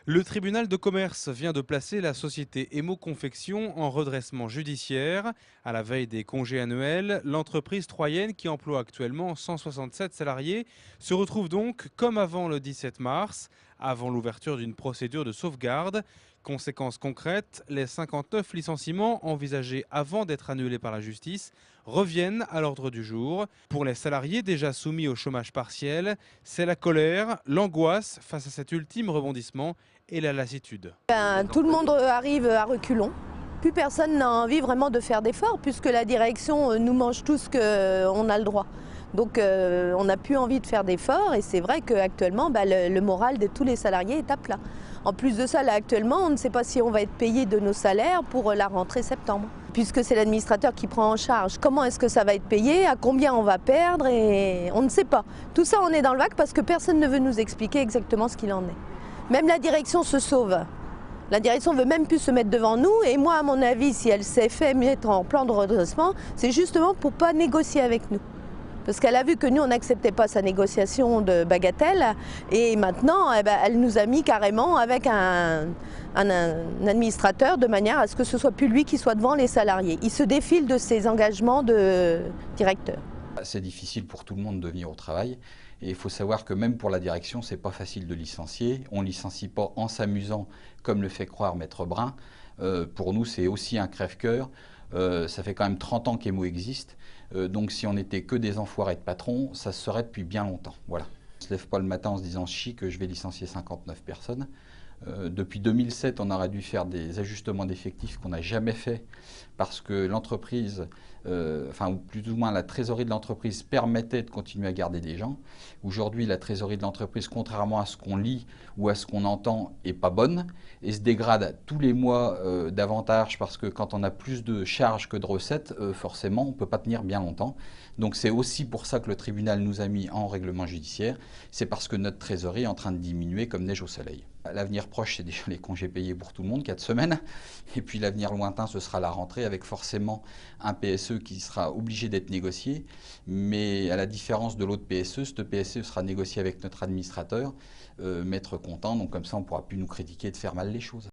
Le tribunal de commerce vient de placer la société Emo Confection en redressement judiciaire. À la veille des congés annuels, l'entreprise troyenne, qui emploie actuellement 167 salariés, se retrouve donc comme avant le 17 mars, avant l'ouverture d'une procédure de sauvegarde. Conséquence concrète, les 59 licenciements envisagés avant d'être annulés par la justice reviennent à l'ordre du jour. Pour les salariés déjà soumis au chômage partiel, c'est la colère, l'angoisse face à cet ultime rebondissement et la lassitude. Tout le monde arrive à reculons. Plus personne n'a envie vraiment de faire d'efforts puisque la direction nous mange tout ce qu'on a le droit. Donc on n'a plus envie de faire d'efforts et c'est vrai qu'actuellement le moral de tous les salariés est à plat. En plus de ça, là actuellement, on ne sait pas si on va être payé de nos salaires pour la rentrée septembre. Puisque c'est l'administrateur qui prend en charge, comment est-ce que ça va être payé, à combien on va perdre et on ne sait pas. Tout ça on est dans le vague parce que personne ne veut nous expliquer exactement ce qu'il en est. Même la direction se sauve. La direction ne veut même plus se mettre devant nous et moi à mon avis si elle s'est fait mettre en plan de redressement, c'est justement pour ne pas négocier avec nous. Parce qu'elle a vu que nous on n'acceptait pas sa négociation de bagatelle et maintenant elle nous a mis carrément avec un administrateur de manière à ce que ce soit plus lui qui soit devant les salariés. Il se défile de ses engagements de directeur. C'est difficile pour tout le monde de venir au travail et il faut savoir que même pour la direction, c'est pas facile de licencier. On ne licencie pas en s'amusant comme le fait croire Maître Brun. Pour nous, c'est aussi un crève-cœur. Ça fait quand même 30 ans qu'Emo existe. Donc si on n'était que des enfoirés de patrons, ça se serait depuis bien longtemps. Voilà. On ne se lève pas le matin en se disant chic que je vais licencier 59 personnes. Depuis 2007, on aurait dû faire des ajustements d'effectifs qu'on n'a jamais fait parce que l'entreprise, ou plus ou moins la trésorerie de l'entreprise permettait de continuer à garder des gens. Aujourd'hui, la trésorerie de l'entreprise, contrairement à ce qu'on lit ou à ce qu'on entend, est pas bonne et se dégrade tous les mois davantage parce que quand on a plus de charges que de recettes, forcément, on ne peut pas tenir bien longtemps. Donc c'est aussi pour ça que le tribunal nous a mis en règlement judiciaire. C'est parce que notre trésorerie est en train de diminuer comme neige au soleil. L'avenir proche, c'est déjà les congés payés pour tout le monde, 4 semaines. Et puis l'avenir lointain, ce sera la rentrée avec forcément un PSE qui sera obligé d'être négocié. Mais à la différence de l'autre PSE, ce PSE sera négocié avec notre administrateur, maître comptant. Donc comme ça, on ne pourra plus nous critiquer de faire mal les choses.